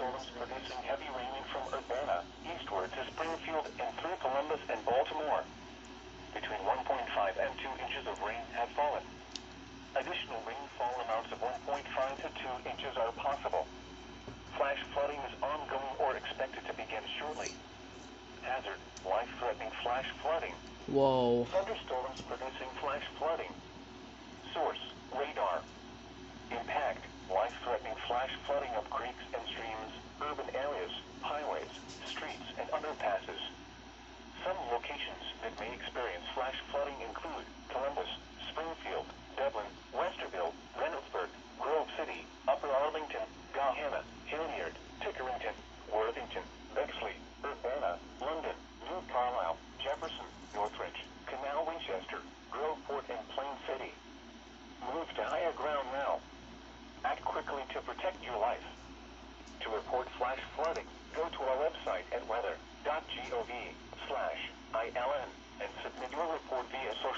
thunderstorms producing heavy rain from Urbana eastward to Springfield and through Columbus and Baltimore. Between 1.5 and 2 inches of rain have fallen. Additional rainfall amounts of 1.5 to 2 inches are possible. Flash flooding is ongoing or expected to begin shortly. Hazard, life-threatening flash flooding. Whoa. Thunderstorms producing flash flooding. Source, radar. Impact, life-threatening flash flooding of creeks and streams, urban areas, highways, streets, and underpasses. Some locations that may experience flash flooding include Columbus, Springfield, Dublin, Westerville, Reynoldsburg, Grove City, Upper Arlington, Gahanna, Hilliard, Tickerington, Worthington, Bexley, Urbana, London, New Carlisle, Jefferson, Northridge, Canal Winchester, Groveport, and Plain City. Move to higher ground now. Act quickly to protect your life. To report flash flooding, go to our website at weather.gov/ILN and submit your report via social